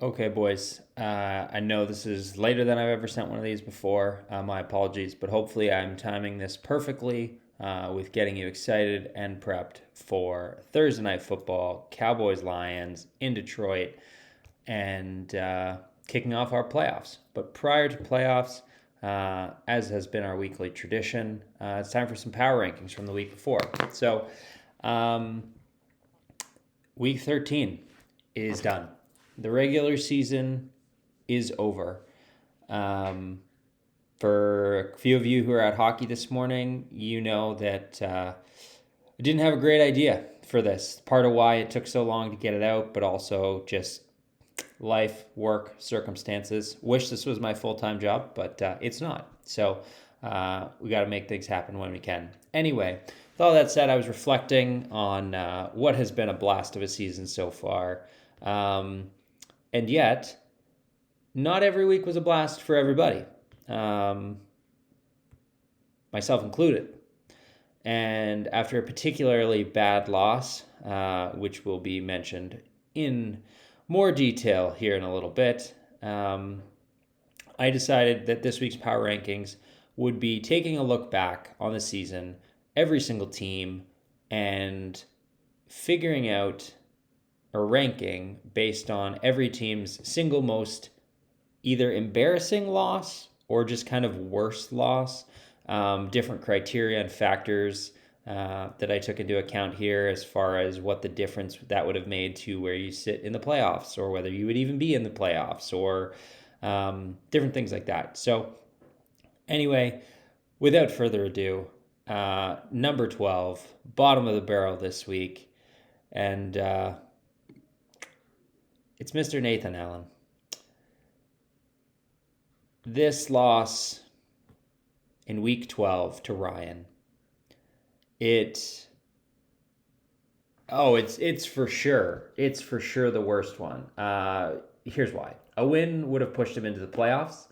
Okay, boys. I know this is later than I've ever sent one of these before. My apologies, but hopefully I'm timing this perfectly with getting you excited and prepped for Thursday night football, Cowboys Lions in Detroit, and kicking off our playoffs. But prior to playoffs, as has been our weekly tradition, it's time for some power rankings from the week before. So, um, week 13 is done. The regular season is over. Um, for a few of you who are at hockey this morning, you know that I didn't have a great idea for this. Part of why it took so long to get it out, but also just life, work, circumstances. Wish this was my full time job, but it's not. So we got to make things happen when we can. Anyway, with all that said, I was reflecting on what has been a blast of a season so far. And yet, not every week was a blast for everybody, um, myself included. And after a particularly bad loss, which will be mentioned in more detail here in a little bit, I decided that this week's power rankings would be taking a look back on the season, every single team, and figuring out a ranking based on every team's single most either embarrassing loss or just kind of worst loss. Different criteria and factors that I took into account here as far as what the difference that would have made to where you sit in the playoffs or whether you would even be in the playoffs or different things like that. So, anyway, without further ado, number 12, bottom of the barrel this week. And it's Mr. Nathan Allen. This loss in week 12 to Ryan, it's for sure. It's for sure the worst one. Here's why. A win would have pushed him into the playoffs.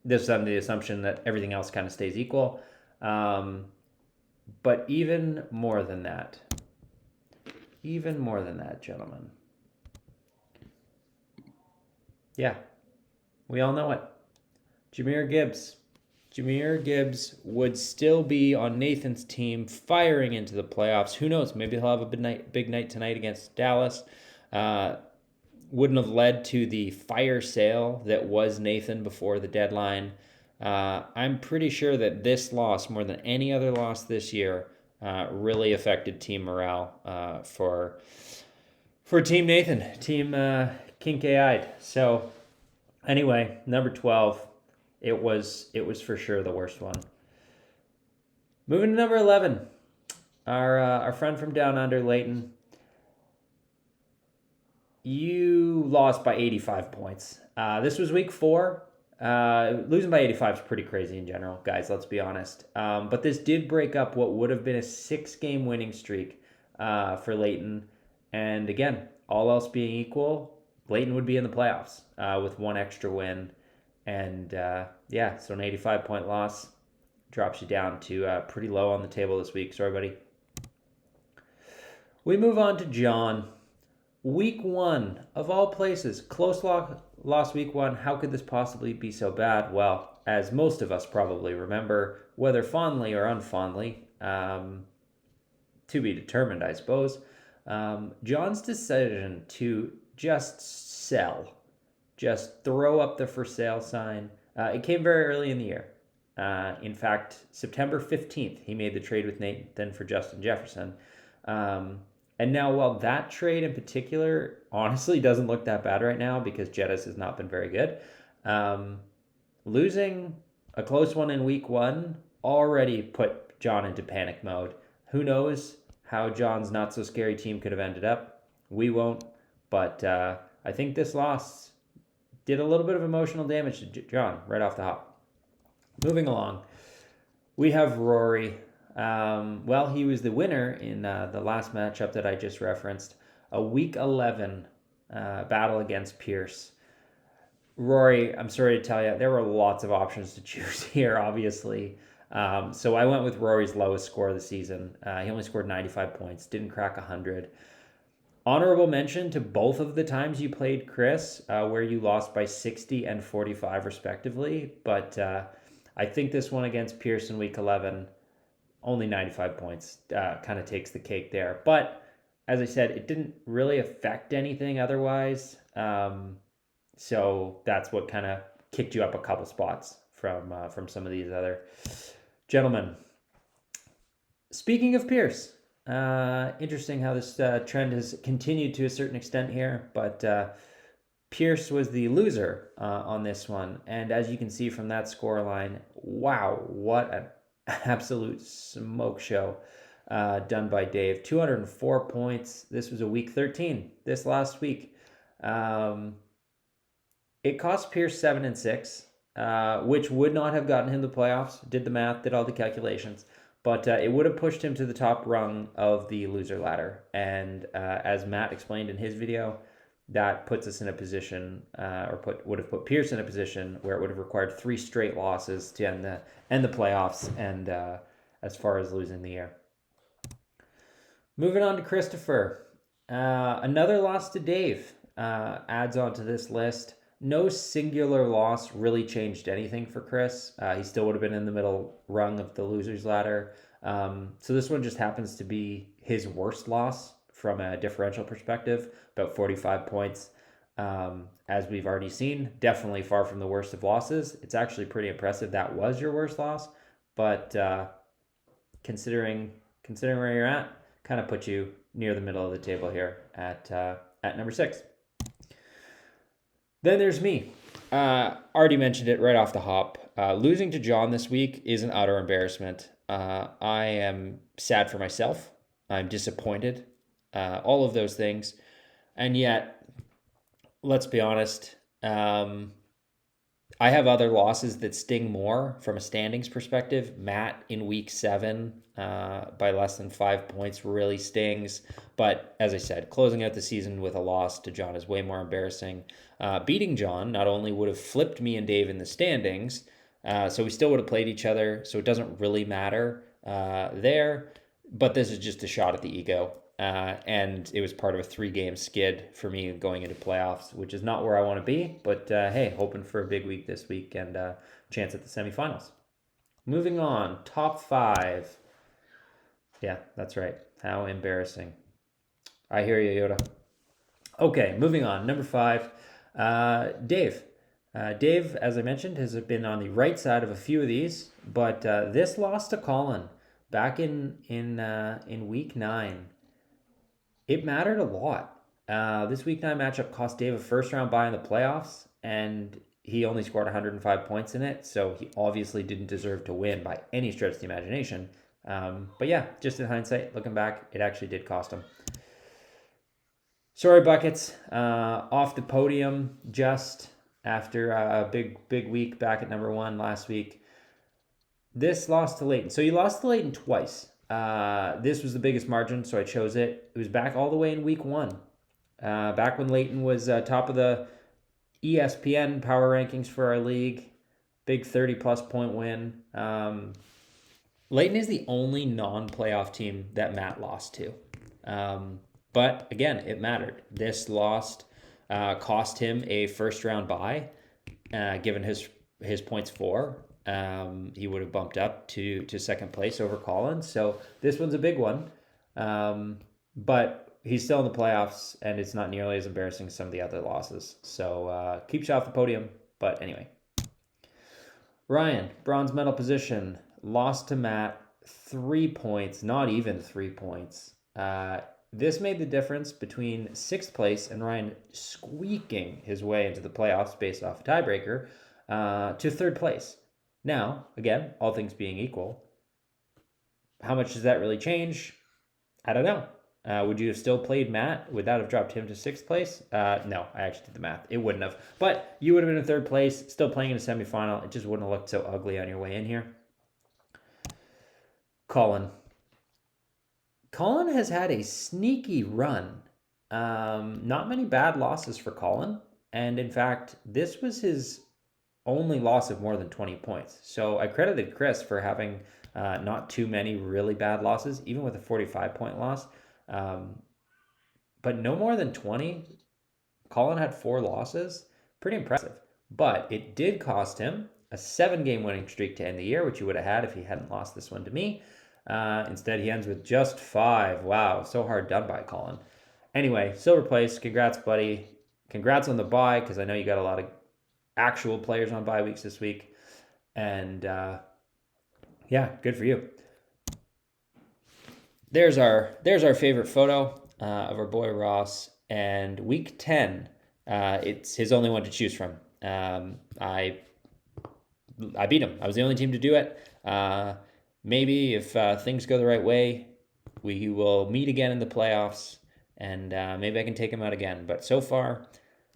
This is under the assumption that everything else kind of stays equal. But even more than that, gentlemen. Yeah, we all know it. Jahmyr Gibbs. Jahmyr Gibbs would still be on Nathan's team firing into the playoffs. Who knows? Maybe he'll have a big night tonight against Dallas. Wouldn't have led to the fire sale that was Nathan before the deadline. I'm pretty sure that this loss, more than any other loss this year, really affected team morale for Team Nathan, Team Kinky-eyed. So anyway, number 12, it was for sure the worst one. Moving to number 11, our friend from down under, Leighton. You lost by 85 points. This was week 4. Losing by 85 is pretty crazy in general, guys, let's be honest. But this did break up what would have been a 6-game winning streak for Leighton. And again, all else being equal, Leighton would be in the playoffs with one extra win. And so an 85-point loss drops you down to pretty low on the table this week. Sorry, buddy. We move on to John. Week 1, of all places, close loss week 1. How could this possibly be so bad? Well, as most of us probably remember, whether fondly or unfondly, to be determined, I suppose, John's decision to just sell, just throw up the for sale sign, it came very early in the year. In fact, September 15th, he made the trade with Nathan for Justin Jefferson. And now, while that trade in particular honestly doesn't look that bad right now because Jettis has not been very good, losing a close one in week 1 already put John into panic mode. Who knows how John's not so scary team could have ended up? We won't. But I think this loss did a little bit of emotional damage to John right off the hop. Moving along, we have Rory. He was the winner in the last matchup that I just referenced, a week 11 battle against Pierce. Rory, I'm sorry to tell you, there were lots of options to choose here, obviously. So I went with Rory's lowest score of the season. He only scored 95 points, didn't crack 100. Honorable mention to both of the times you played Chris, where you lost by 60 and 45 respectively. But I think this one against Pearson week 11, only 95 points, kind of takes the cake there. But as I said, it didn't really affect anything otherwise. So that's what kind of kicked you up a couple spots from some of these other gentlemen. Speaking of Pierce, interesting how this trend has continued to a certain extent here, but Pierce was the loser on this one. And as you can see from that score line, wow, what an absolute smoke show done by Dave. 204 points. This was a week 13, this last week. It cost Pierce 7 and 6, which would not have gotten him the playoffs. Did the math, did all the calculations. But it would have pushed him to the top rung of the loser ladder. And as Matt explained in his video, that puts us in a position, would have put Pierce in a position where it would have required 3 straight losses to end the playoffs and as far as losing the year. Moving on to Christopher. Another loss to Dave adds on to this list. No singular loss really changed anything for Chris. He still would have been in the middle rung of the losers ladder. So this one just happens to be his worst loss from a differential perspective, about 45 points. As we've already seen, definitely far from the worst of losses. It's actually pretty impressive that was your worst loss, but considering where you're at, kind of put you near the middle of the table here at number 6. Then there's me. Already mentioned it right off the hop. Losing to John this week is an utter embarrassment. I am sad for myself. I'm disappointed. All of those things. And yet, let's be honest, I have other losses that sting more from a standings perspective. Matt in week 7 by less than 5 points really stings. But as I said, closing out the season with a loss to John is way more embarrassing. Beating John not only would have flipped me and Dave in the standings, so we still would have played each other, so it doesn't really matter there. But this is just a shot at the ego. And it was part of a 3-game skid for me going into playoffs, which is not where I want to be. But hey, hoping for a big week this week and chance at the semifinals. Moving on, top 5. Yeah, that's right. How embarrassing. I hear you, Yoda. Okay, moving on. Number 5, Dave. Dave, as I mentioned, has been on the right side of a few of these, but this loss to Colin back in week 9. It mattered a lot. This week 9 matchup cost Dave a first-round bye in the playoffs, and he only scored 105 points in it, so he obviously didn't deserve to win by any stretch of the imagination. But yeah, just in hindsight, looking back, it actually did cost him. Sorry, Buckets. Off the podium just after a big week back at number 1 last week. This loss to Leighton. So you lost to Leighton twice. This was the biggest margin, so I chose it. It was back all the way in week 1. Back when Leighton was top of the ESPN power rankings for our league. Big 30-plus point win. Leighton is the only non-playoff team that Matt lost to. But again, it mattered. This loss cost him a first-round bye, given his points for. He would have bumped up to second place over Collins. So this one's a big one. But he's still in the playoffs, and it's not nearly as embarrassing as some of the other losses. So keeps you off the podium. But anyway. Ryan, bronze medal position, lost to Matt, 3 points, not even 3 points. This made the difference between 6th place and Ryan squeaking his way into the playoffs based off a tiebreaker to 3rd place. Now, again, all things being equal, how much does that really change? I don't know. Would you have still played Matt? Would that have dropped him to 6th place? No, I actually did the math. It wouldn't have. But you would have been in 3rd place, still playing in a semifinal. It just wouldn't have looked so ugly on your way in here. Colin. Colin has had a sneaky run. Not many bad losses for Colin. And in fact, this was his only loss of more than 20 points. So I credited Chris for having not too many really bad losses, even with a 45-point loss. but no more than 20. Colin had 4 losses. Pretty impressive. But it did cost him a 7-game winning streak to end the year, which he would have had if he hadn't lost this one to me. Instead, he ends with just 5. Wow, so hard done by Colin. Anyway, silver place. Congrats, buddy. Congrats on the bye, because I know you got a lot of actual players on bye weeks this week. And yeah, good for you. There's our favorite photo of our boy Ross. And week 10, it's his only one to choose from. I beat him. I was the only team to do it. Maybe if things go the right way, we will meet again in the playoffs, and maybe I can take him out again. But so far,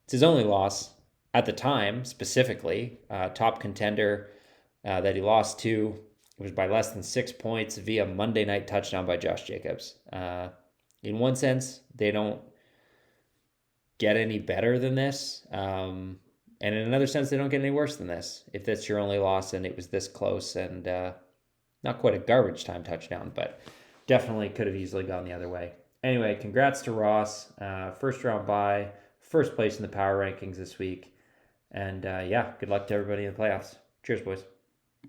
it's his only loss. At the time, specifically, top contender that he lost to, it was by less than 6 points via Monday night touchdown by Josh Jacobs. In one sense, they don't get any better than this. And in another sense, they don't get any worse than this. If that's your only loss and it was this close, and not quite a garbage time touchdown, but definitely could have easily gone the other way. Anyway, congrats to Ross. First round bye, first place in the power rankings this week. And yeah, good luck to everybody in the playoffs. Cheers, boys.